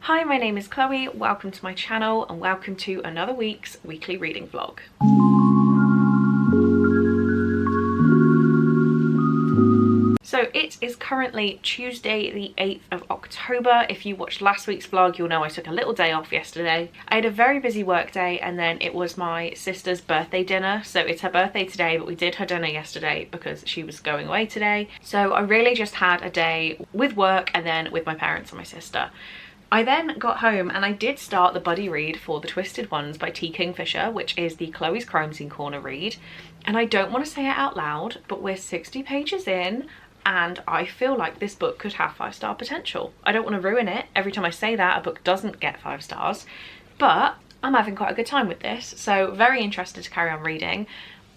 Hi, my name is Chloe, welcome to my channel and welcome to another week's weekly reading vlog. So it is currently Tuesday the 8th of October. If you watched last week's vlog, you'll know I took a little day off yesterday. I had a very busy work day and then it was my sister's birthday dinner. So it's her birthday today, but we did her dinner yesterday because she was going away today. So I really just had a day with work and then with my parents and my sister. I then got home and I did start the buddy read for The Twisted Ones by T. Kingfisher, which is the Chloe's Crime Scene Corner read. And I don't want to say it out loud, but we're 60 pages in and I feel like this book could have 5-star potential. I don't want to ruin it. Every time I say that, a book doesn't get 5 stars, but I'm having quite a good time with this. So very interested to carry on reading.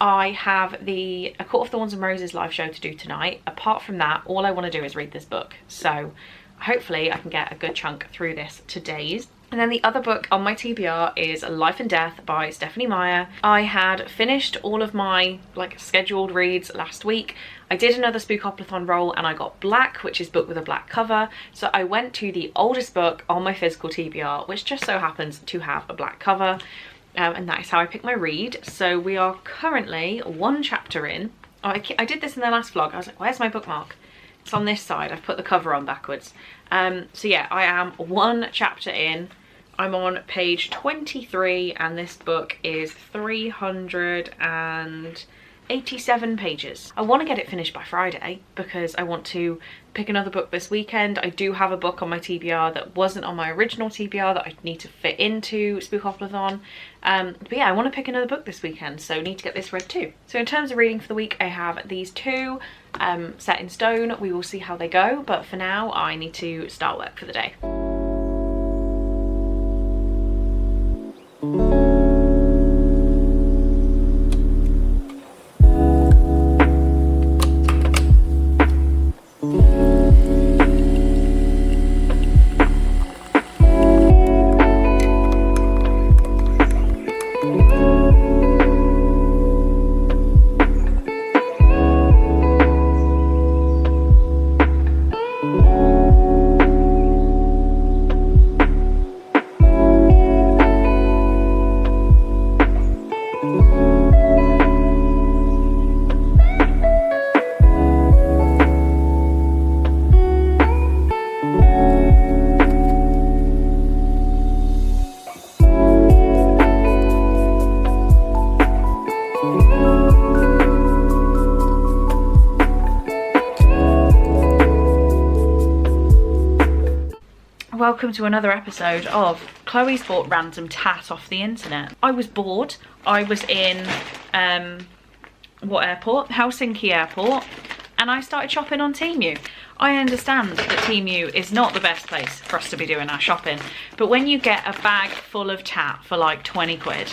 I have the A Court of Thorns and Roses live show to do tonight. Apart from that, all I want to do is read this book. So hopefully I can get a good chunk through this today's. And then the other book on my TBR is Life and Death by Stephanie Meyer. I had finished all of my scheduled reads last week. I did another Spookoplathon roll and I got Black, which is book with a black cover. So I went to the oldest book on my physical TBR, which just so happens to have a black cover. And that is how I picked my read. So we are currently one chapter in. Oh, I did this in the last vlog. I was like, where's my bookmark? It's on this side. I've put the cover on backwards. So yeah, I am one chapter in. I'm on page 23 and this book is 387 pages. I want to get it finished by Friday because I want to pick another book this weekend. I do have a book on my TBR that wasn't on my original TBR that I need to fit into Spookoplathon. But yeah, I want to pick another book this weekend, so need to get this read too. So in terms of reading for the week, I have these two set in stone. We will see how they go, but for now I need to start work for the day. Welcome to another episode of Chloe's bought random tat off the internet. I was bored. I was in, what airport? Helsinki airport. And I started shopping on Temu. I understand that Temu is not the best place for us to be doing our shopping. But when you get a bag full of tat for like 20 quid,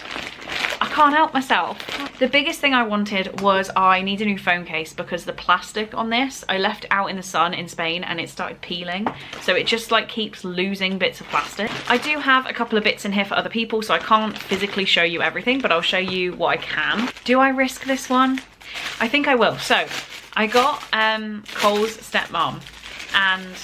I can't help myself. The biggest thing I wanted was I need a new phone case because the plastic on this, I left out in the sun in Spain and it started peeling. So it just keeps losing bits of plastic. I do have a couple of bits in here for other people, so I can't physically show you everything, but I'll show you what I can. Do I risk this one? I think I will. So I got Cole's stepmom and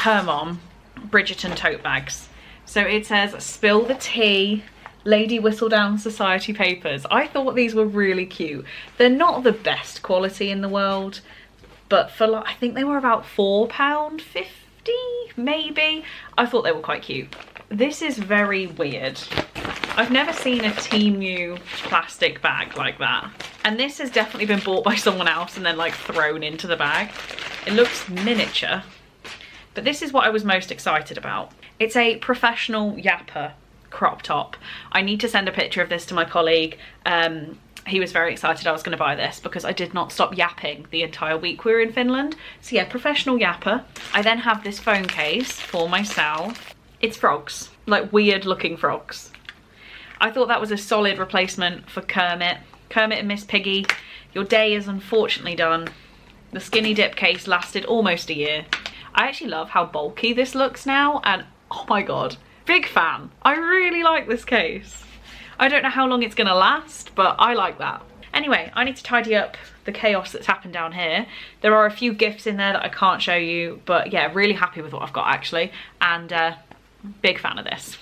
her mom Bridgerton tote bags. So it says, spill the tea, Lady Whistledown Society papers. I thought these were really cute. They're not the best quality in the world, but for I think they were about £4.50 maybe. I thought they were quite cute. This is very weird. I've never seen a Temu plastic bag like that. And this has definitely been bought by someone else and then thrown into the bag. It looks miniature, but this is what I was most excited about. It's a professional yapper crop top. I need to send a picture of this to my colleague. He was very excited I was going to buy this because I did not stop yapping the entire week we were in Finland. So yeah, professional yapper. I then have this phone case for myself. It's frogs, weird looking frogs. I thought that was a solid replacement for Kermit. Kermit and Miss Piggy, your day is unfortunately done. The skinny dip case lasted almost a year. I actually love how bulky this looks now, and oh my god, big fan. I really like this case. I don't know how long it's gonna last, but I like that. Anyway, I need to tidy up the chaos that's happened down here. There are a few gifts in there that I can't show you, but yeah, really happy with what I've got actually. And Big fan of this.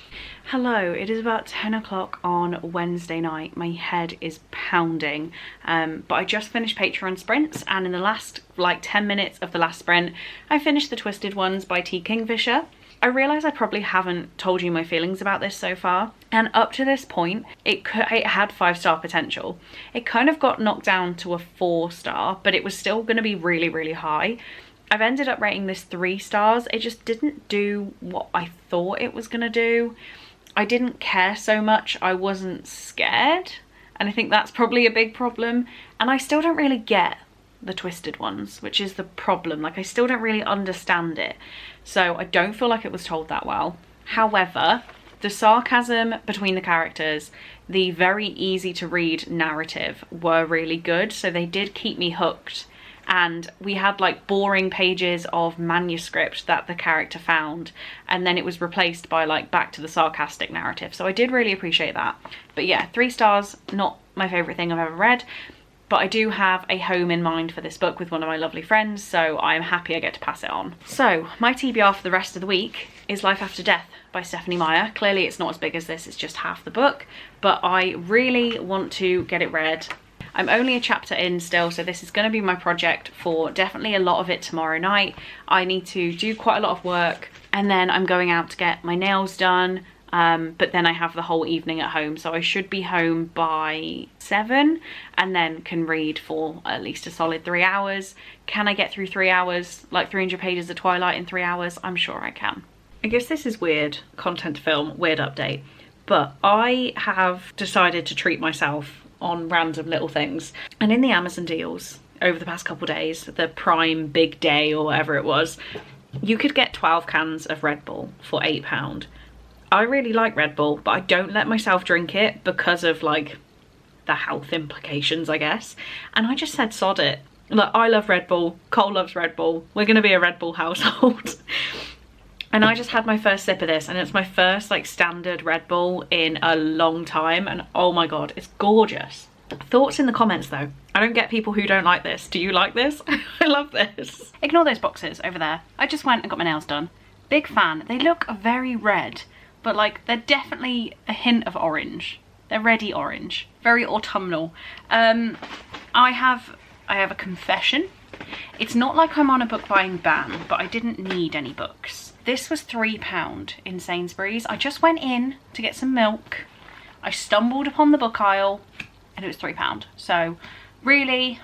Hello, it is about 10 o'clock on Wednesday night. My head is pounding, but I just finished Patreon sprints, and in the last like 10 minutes of the last sprint, I finished The Twisted Ones by T. Kingfisher. I realise I probably haven't told you my feelings about this so far, and up to this point, it had 5-star potential. It kind of got knocked down to a 4-star, but it was still going to be really, really high. I've ended up rating this 3 stars. It just didn't do what I thought it was going to do. I didn't care so much, I wasn't scared, and I think that's probably a big problem. And I still don't really get The Twisted Ones, which is the problem. Like, I still don't really understand it, so I don't feel like it was told that well. However, the sarcasm between the characters, the very easy to read narrative were really good, so they did keep me hooked. And we had like boring pages of manuscript that the character found, and then it was replaced by like back to the sarcastic narrative. So I did really appreciate that. But yeah, 3 stars, not my favourite thing I've ever read, but I do have a home in mind for this book with one of my lovely friends, so I'm happy I get to pass it on. So my TBR for the rest of the week is Life After Death by Stephanie Meyer. Clearly it's not as big as this, it's just half the book, but I really want to get it read. I'm only a chapter in still, so this is going to be my project for definitely a lot of it tomorrow night. I need to do quite a lot of work, and then I'm going out to get my nails done, but then I have the whole evening at home, so I should be home by 7 and then can read for at least a solid 3 hours. Can I get through 3 hours, like 300 pages of Twilight in 3 hours? I'm sure I can. I guess this is weird content to film, weird update, but I have decided to treat myself on random little things, and in the Amazon deals over the past couple days, the Prime Big Day or whatever it was, you could get 12 cans of Red Bull for £8. I really like Red Bull, but I don't let myself drink it because of like the health implications, I guess, and I just said sod it. Look, I love Red Bull, Cole loves Red Bull, we're gonna be a Red Bull household. And I just had my first sip of this, and it's my first like standard Red Bull in a long time, and oh my god, it's gorgeous. Thoughts in the comments though. I don't get people who don't like this. Do you like this? I love this. Ignore those boxes over there. I just went and got my nails done. Big fan. They look very red, but like they're definitely a hint of orange. They're reddy orange, very autumnal. I have a confession. It's not like I'm on a book buying ban, but I didn't need any books. This was £3 in Sainsbury's. I just went in to get some milk. I stumbled upon the book aisle and it was £3. So really,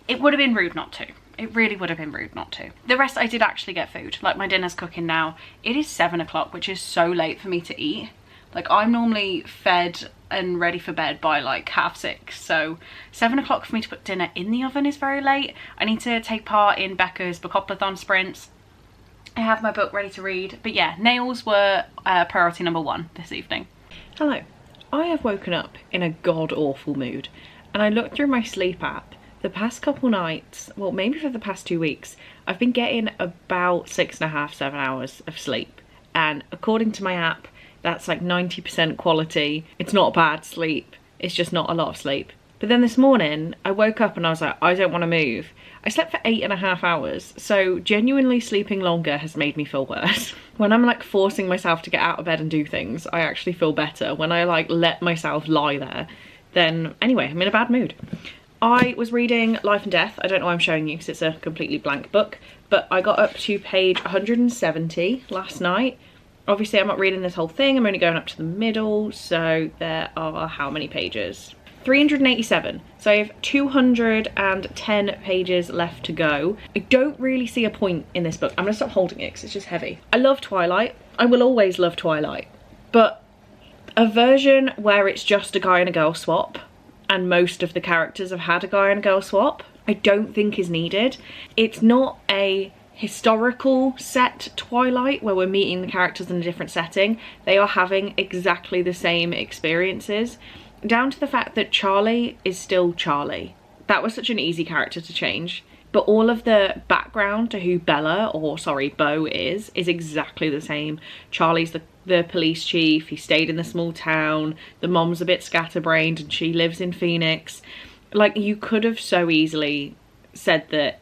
it would have been rude not to. It really would have been rude not to. The rest I did actually get food. Like my dinner's cooking now. It is 7 o'clock, which is so late for me to eat. Like I'm normally fed and ready for bed by like 6:30. So 7 o'clock for me to put dinner in the oven is very late. I need to take part in Becca's Spookoplathon sprints. I have my book ready to read, but yeah, nails were priority number 1 this evening. Hello, I have woken up in a god-awful mood, and I looked through my sleep app. The past couple nights, well maybe for the past 2 weeks, I've been getting about 6.5, 7 hours of sleep, and according to my app, that's like 90% quality. It's not bad sleep, it's just not a lot of sleep. But then this morning, I woke up and I was like, I don't want to move. I slept for 8.5 hours, so genuinely sleeping longer has made me feel worse. When I'm like forcing myself to get out of bed and do things, I actually feel better. When I like let myself lie there, then anyway, I'm in a bad mood. I was reading Life and Death. I don't know why I'm showing you because it's a completely blank book, but I got up to page 170 last night. Obviously I'm not reading this whole thing, I'm only going up to the middle, so there are how many pages? 387, so I have 210 pages left to go. I don't really see a point in this book. I'm gonna stop holding it because it's just heavy. I love Twilight, I will always love Twilight, but a version where it's just a guy and a girl swap, and most of the characters have had a guy and a girl swap, I don't think is needed. It's not a historical set Twilight where we're meeting the characters in a different setting. They are having exactly the same experiences, down to the fact that Charlie is still Charlie. That was such an easy character to change, but all of the background to who Bella, or sorry, Beau is exactly the same. Charlie's the police chief, he stayed in the small town, the mom's a bit scatterbrained and she lives in Phoenix. Like, you could have so easily said that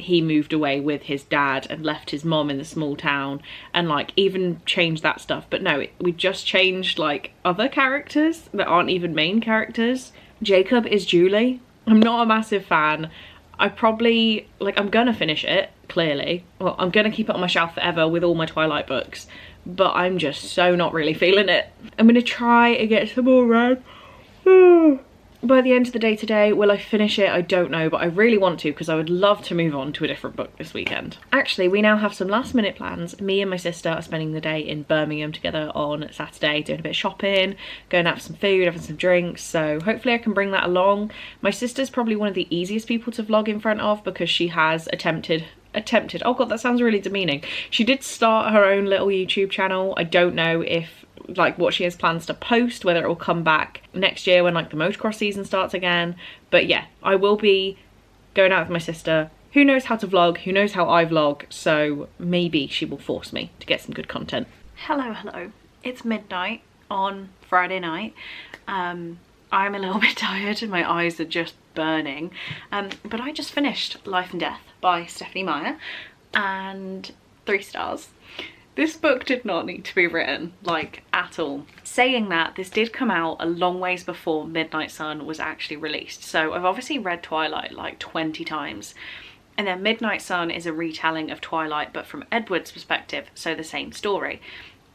he moved away with his dad and left his mom in the small town, and like even changed that stuff. But no, we just changed like other characters that aren't even main characters. Jacob is Julie. I'm not a massive fan. I probably, like, I'm gonna finish it, clearly. Well, I'm gonna keep it on my shelf forever with all my Twilight books, but I'm just so not really feeling it. I'm gonna try and get some more red. By the end of the day today, will I finish it? I don't know, but I really want to, because I would love to move on to a different book this weekend. Actually, we now have some last minute plans. Me and my sister are spending the day in Birmingham together on Saturday, doing a bit of shopping, going out for some food, having some drinks, so hopefully I can bring that along. My sister's probably one of the easiest people to vlog in front of, because she has attempted, oh god, that sounds really demeaning. She did start her own little YouTube channel. I don't know if like what she has plans to post, whether it will come back next year when like the motocross season starts again. But yeah, I will be going out with my sister. Who knows how to vlog, who knows how I vlog, so maybe she will force me to get some good content. Hello, it's midnight on Friday night. I'm a little bit tired and my eyes are just burning, but I just finished Life and Death by Stephanie Meyer, and 3 stars. This book did not need to be written, like, at all. Saying that, this did come out a long ways before Midnight Sun was actually released. So I've obviously read Twilight like 20 times. And then Midnight Sun is a retelling of Twilight, but from Edward's perspective, so the same story.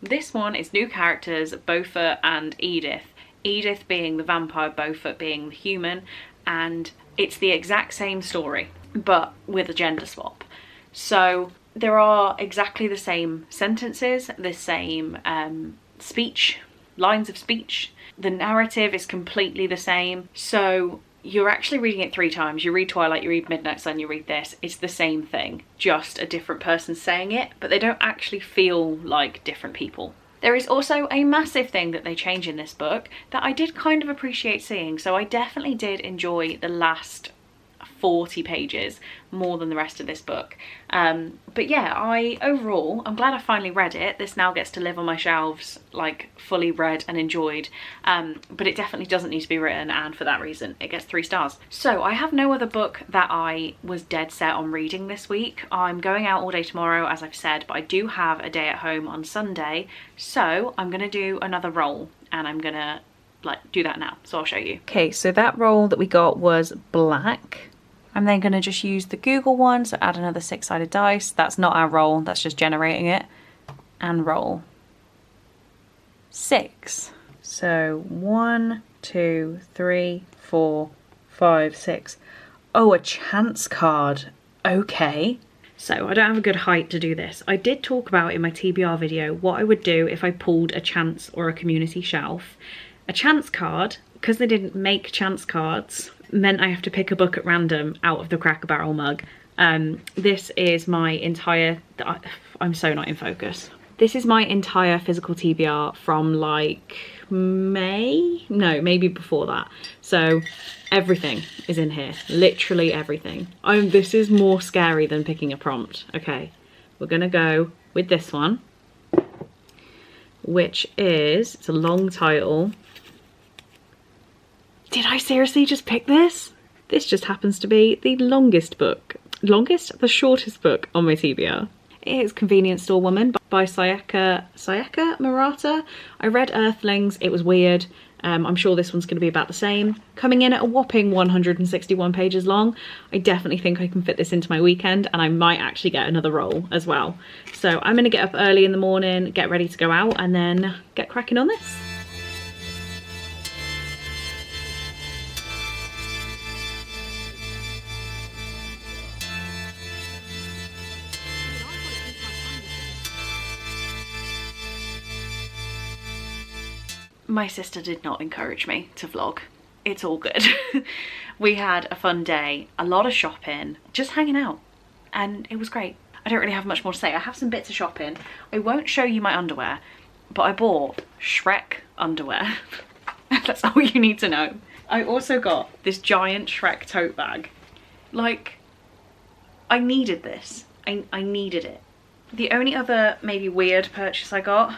This one is new characters, Beaufort and Edith. Edith being the vampire, Beaufort being the human, and it's the exact same story, but with a gender swap. So there are exactly the same sentences, the same speech, lines of speech. The narrative is completely the same. So you're actually reading it 3 times. You read Twilight, you read Midnight Sun, you read this. It's the same thing, just a different person saying it, but they don't actually feel like different people. There is also a massive thing that they change in this book that I did kind of appreciate seeing. So I definitely did enjoy the last 40 pages more than the rest of this book, but yeah, overall I'm glad I finally read it. This now gets to live on my shelves like fully read and enjoyed, but it definitely doesn't need to be written, and for that reason it gets 3 stars. So I have no other book that I was dead set on reading this week. I'm going out all day tomorrow, as I've said, but I do have a day at home on Sunday, so I'm gonna do another roll, and I'm gonna like do that now, so I'll show you. Okay, so that roll that we got was black. I'm then going to just use the Google one, so add another 6-sided dice. That's not our roll, that's just generating it. And roll 6. So 1, 2, 3, 4, 5, 6. Oh, a chance card. Okay. So I don't have a good height to do this. I did talk about in my TBR video what I would do if I pulled a chance or a community shelf. A chance card, because they didn't make chance cards, meant I have to pick a book at random out of the Cracker Barrel mug. This is my entire, I'm so not in focus. This is my entire physical TBR from like May? No, maybe before that. So everything is in here, literally everything. This is more scary than picking a prompt. Okay, we're gonna go with this one, which is, it's a long title. Did I seriously just pick this? This just happens to be the longest book. Longest? The shortest book on my TBR. It is Convenience Store Woman by Sayaka Murata. I read Earthlings, it was weird. I'm sure this one's going to be about the same. Coming in at a whopping 161 pages long. I definitely think I can fit this into my weekend, and I might actually get another roll as well. So I'm going to get up early in the morning, get ready to go out, and then get cracking on this. My sister did not encourage me to vlog. It's all good. We had a fun day, a lot of shopping, just hanging out, and it was great. I don't really have much more to say. I have some bits of shopping. I won't show you my underwear, but I bought Shrek underwear. That's all you need to know. I also got this giant Shrek tote bag. Like, I needed this. I needed it. The only other maybe weird purchase I got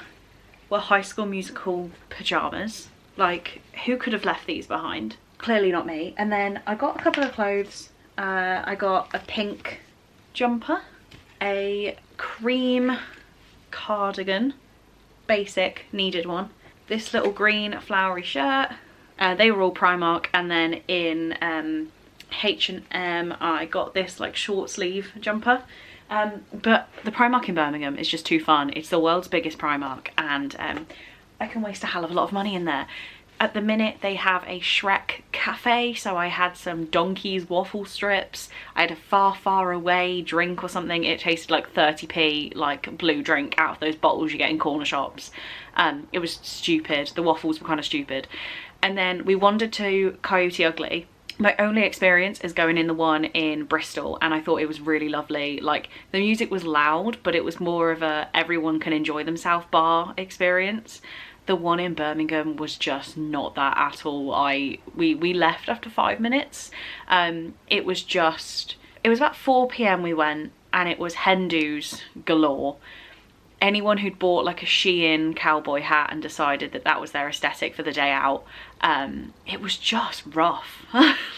were High School Musical pajamas. Like, who could have left these behind? Clearly not me. And then I got a couple of clothes. I got a pink jumper, a cream cardigan, basic, needed one, this little green flowery shirt. They were all Primark, and then in H&M I got this like short sleeve jumper. But the Primark in Birmingham is just too fun. It's the world's biggest Primark, and I can waste a hell of a lot of money in there. At the minute they have a Shrek cafe, so I had some Donkey's waffle strips. I had a Far Away drink or something. It tasted like 30p, like blue drink out of those bottles you get in corner shops. It was stupid. The waffles were kind of stupid. And then we wandered to Coyote Ugly. My only experience is going in the one in Bristol, and I thought it was really lovely. Like, the music was loud, but it was more of a everyone can enjoy themselves bar experience. The one in Birmingham was just not that at all. We left after 5 minutes. It was about 4 p.m. we went, and it was hen-dos galore. Anyone who'd bought like a Shein cowboy hat and decided that that was their aesthetic for the day out, it was just rough.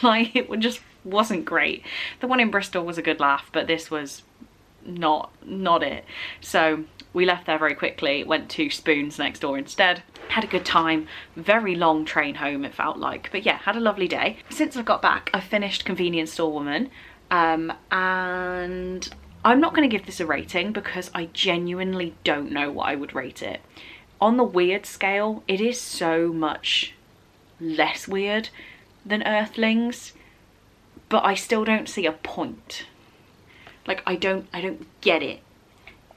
Like, it just wasn't great. The one in Bristol was a good laugh, but this was not it. So we left there very quickly, went to Spoons next door instead. Had a good time, very long train home it felt like, but yeah, had a lovely day. Since I've got back, I've finished Convenience Store Woman, and I'm not going to give this a rating because I genuinely don't know what I would rate it. On the weird scale, it is so much less weird than Earthlings, but I still don't see a point. Like, I don't get it.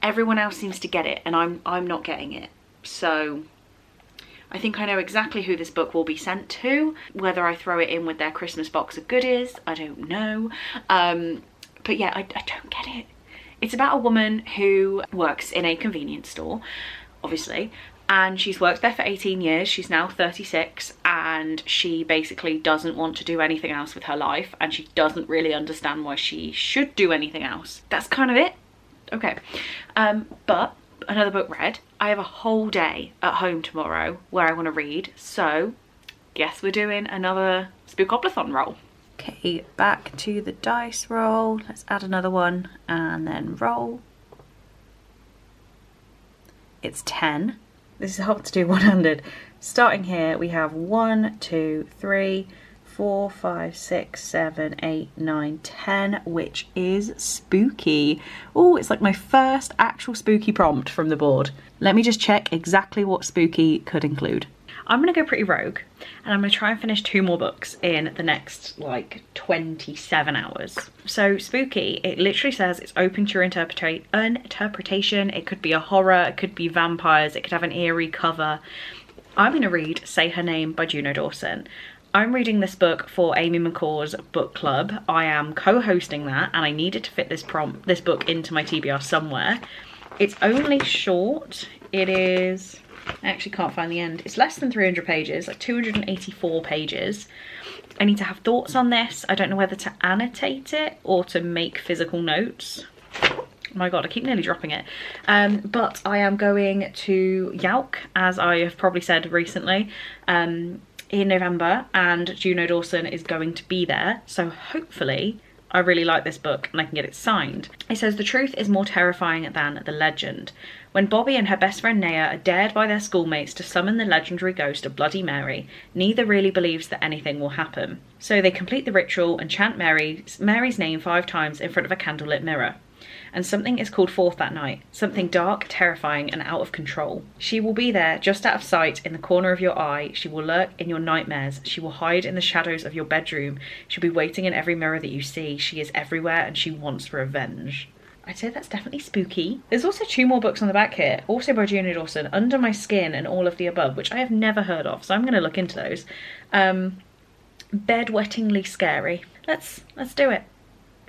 Everyone else seems to get it, and I'm not getting it. So I think I know exactly who this book will be sent to. Whether I throw it in with their Christmas box of goodies, I don't know. But yeah, I don't get it. It's about a woman who works in a convenience store, obviously, and she's worked there for 18 years. She's now 36, and she basically doesn't want to do anything else with her life, and she doesn't really understand why she should do anything else. That's kind of it. Okay, but another book read. I have a whole day at home tomorrow where I want to read, so guess we're doing another Spookoplathon roll. Okay, back to the dice roll. Let's add another one and then roll. It's 10. This is hard to do one-handed. Starting here, we have 1, 2, 3, 4, 5, 6, 7, 8, 9, 10, which is spooky. Oh, it's like my first actual spooky prompt from the board. Let me just check exactly what spooky could include. I'm gonna go pretty rogue, and I'm gonna try and finish 2 more books in the next like 27 hours. So spooky, it literally says it's open to your interpretation. It could be a horror, it could be vampires, it could have an eerie cover. I'm gonna read Say Her Name by Juno Dawson. I'm reading this book for Amy McCaw's book club. I am co-hosting that, and I needed to fit this book into my TBR somewhere. It's only short. It is, I actually can't find the end. It's less than 300 pages, like 284 pages. I need to have thoughts on this. I don't know whether to annotate it or to make physical notes. Oh my god, I keep nearly dropping it. But I am going to Yauk, as I have probably said recently, in November, and Juno Dawson is going to be there. So hopefully I really like this book and I can get it signed. It says, the truth is more terrifying than the legend. When Bobby and her best friend Naya are dared by their schoolmates to summon the legendary ghost of Bloody Mary, neither really believes that anything will happen. So they complete the ritual and chant Mary's name 5 times in front of a candlelit mirror. And something is called forth that night, something dark, terrifying, and out of control. She will be there, just out of sight, in the corner of your eye. She will lurk in your nightmares. She will hide in the shadows of your bedroom. She'll be waiting in every mirror that you see. She is everywhere, and she wants revenge. I'd say that's definitely spooky. There's also 2 more books on the back here, also by Juno Dawson, Under My Skin and All of the Above, which I have never heard of, so I'm going to look into those. Bedwettingly scary. Let's do it.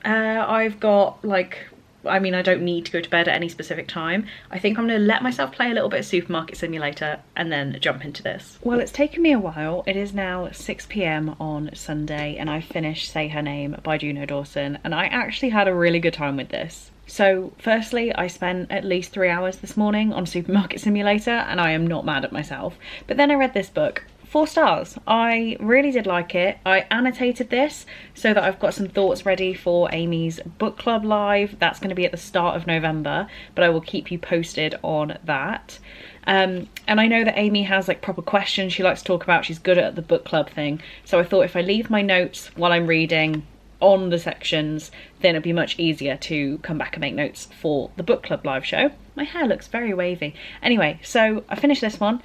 I've got like, I mean, I don't need to go to bed at any specific time. I think I'm going to let myself play a little bit of Supermarket Simulator and then jump into this. Well, it's taken me a while. It is now 6 p.m. on Sunday, and I finished Say Her Name by Juno Dawson, and I actually had a really good time with this. So firstly, I spent at least 3 hours this morning on Supermarket Simulator, and I am not mad at myself. But then I read this book 4 stars. I really did like it. I annotated this so that I've got some thoughts ready for Amy's book club live. That's going to be at the start of November, but I will keep you posted on that. And I know that Amy has like proper questions she likes to talk about. She's good at the book club thing. So I thought if I leave my notes while I'm reading on the sections, then it'd be much easier to come back and make notes for the book club live show. My hair looks very wavy. Anyway, so I finished this one.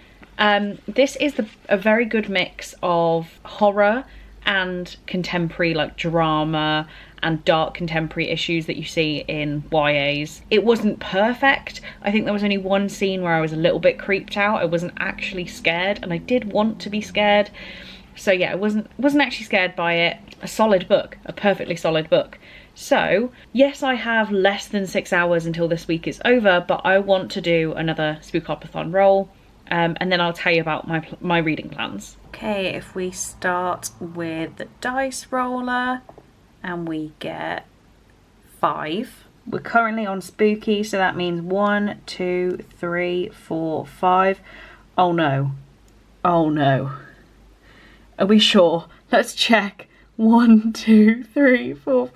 This is a very good mix of horror and contemporary like drama and dark contemporary issues that you see in YAs. It wasn't perfect. I think there was only one scene where I was a little bit creeped out. I wasn't actually scared, and I did want to be scared. So yeah, I wasn't actually scared by it. A solid book, a perfectly solid book. So yes, I have less than 6 hours until this week is over, but I want to do another Spookoplathon roll, and then I'll tell you about my reading plans. Okay, if we start with the dice roller, and we get 5. We're currently on spooky, so that means 1, 2, 3, 4, 5. Oh no. Oh no. Are we sure? Let's check. 1, 2, 3, 4.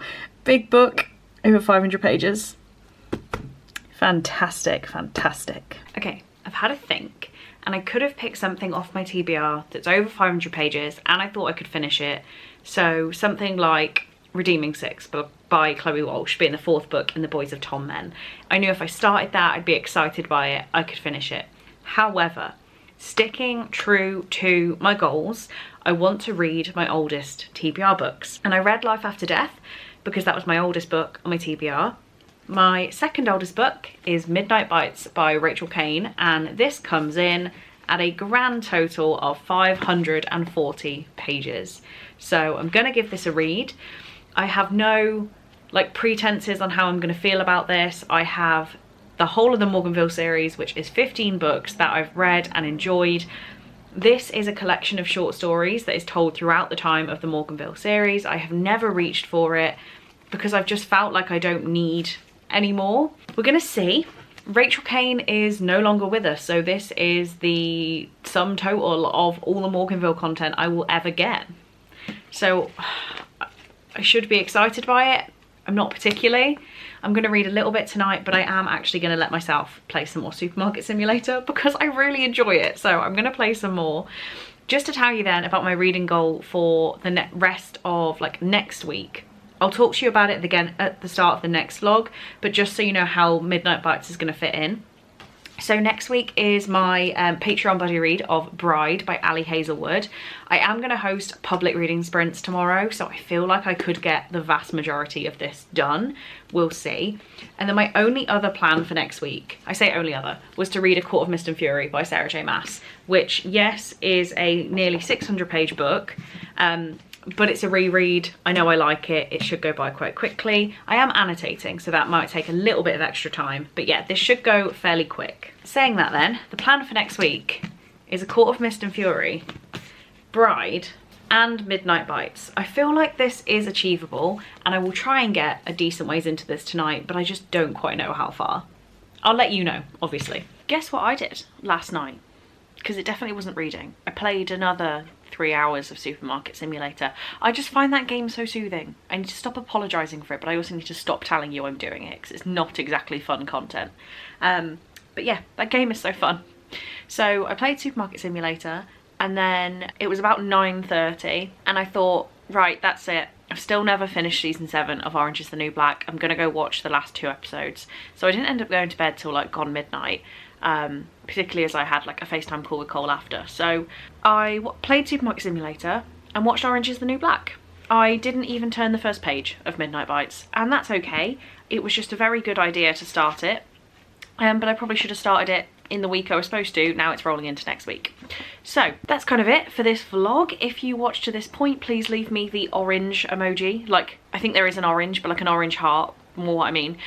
Big book, over 500 pages. Fantastic, fantastic. Okay, I've had a think, and I could have picked something off my TBR that's over 500 pages, and I thought I could finish it. So something like Redeeming Six by Chloe Walsh, being the 4th book in the Boys of Tom Men. I knew if I started that, I'd be excited by it, I could finish it. However, sticking true to my goals, I want to read my oldest TBR books. And I read Life After Death because that was my oldest book on my TBR. My second oldest book is Midnight Bites by Rachel Caine, and this comes in at a grand total of 540 pages. So I'm gonna give this a read. I have no like pretenses on how I'm gonna feel about this. I have the whole of the Morganville series, which is 15 books that I've read and enjoyed. This is a collection of short stories that is told throughout the time of the Morganville series. I have never reached for it because I've just felt like I don't need any more. We're gonna see. Rachel Caine is no longer with us, so this is the sum total of all the Morganville content I will ever get. So I should be excited by it. I'm not particularly. I'm going to read a little bit tonight, but I am actually going to let myself play some more Supermarket Simulator because I really enjoy it. So I'm going to play some more. Just to tell you then about my reading goal for the rest of like next week. I'll talk to you about it again at the start of the next vlog, but just so you know how Midnight Bites is going to fit in. So next week is my Patreon buddy read of Bride by Ali Hazelwood. I am going to host public reading sprints tomorrow, so I feel like I could get the vast majority of this done. We'll see. And then my only other plan for next week, I say only other, was to read A Court of Mist and Fury by Sarah J Maas, which, yes, is a nearly 600-page book. But it's a reread. I know I like it. It should go by quite quickly. I am annotating, so that might take a little bit of extra time. But yeah, this should go fairly quick. Saying that then, the plan for next week is A Court of Mist and Fury, Bride, and Midnight Bites. I feel like this is achievable, and I will try and get a decent ways into this tonight, but I just don't quite know how far. I'll let you know, obviously. Guess what I did last night? Because it definitely wasn't reading. I played another 3 hours of Supermarket Simulator. I just find that game so soothing. I need to stop apologising for it, but I also need to stop telling you I'm doing it because it's not exactly fun content. But yeah, that game is so fun. So I played Supermarket Simulator, and then it was about 9:30, and I thought, right, that's it. I've still never finished season 7 of Orange is the New Black. I'm gonna go watch the last 2 episodes. So I didn't end up going to bed till like gone midnight. Particularly as I had like a FaceTime call with Cole after. So I played Supermarket Simulator and watched Orange is the New Black. I didn't even turn the first page of Midnight Bites, and that's okay. It was just a very good idea to start it, but I probably should have started it in the week I was supposed to. Now it's rolling into next week. So that's kind of it for this vlog. If you watched to this point, please leave me the orange emoji. Like, I think there is an orange, but like an orange heart, more what I mean.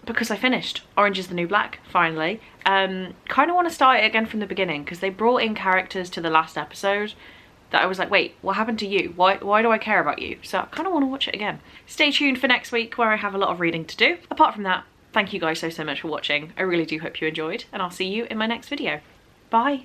Because I finished Orange is the New Black, finally. Kind of want to start it again from the beginning, because they brought in characters to the last episode that I was like, wait, what happened to you? Why do I care about you? So I kind of want to watch it again. Stay tuned for next week, where I have a lot of reading to do. Apart from that, thank you guys so much for watching. I really do hope you enjoyed, and I'll see you in my next video. Bye!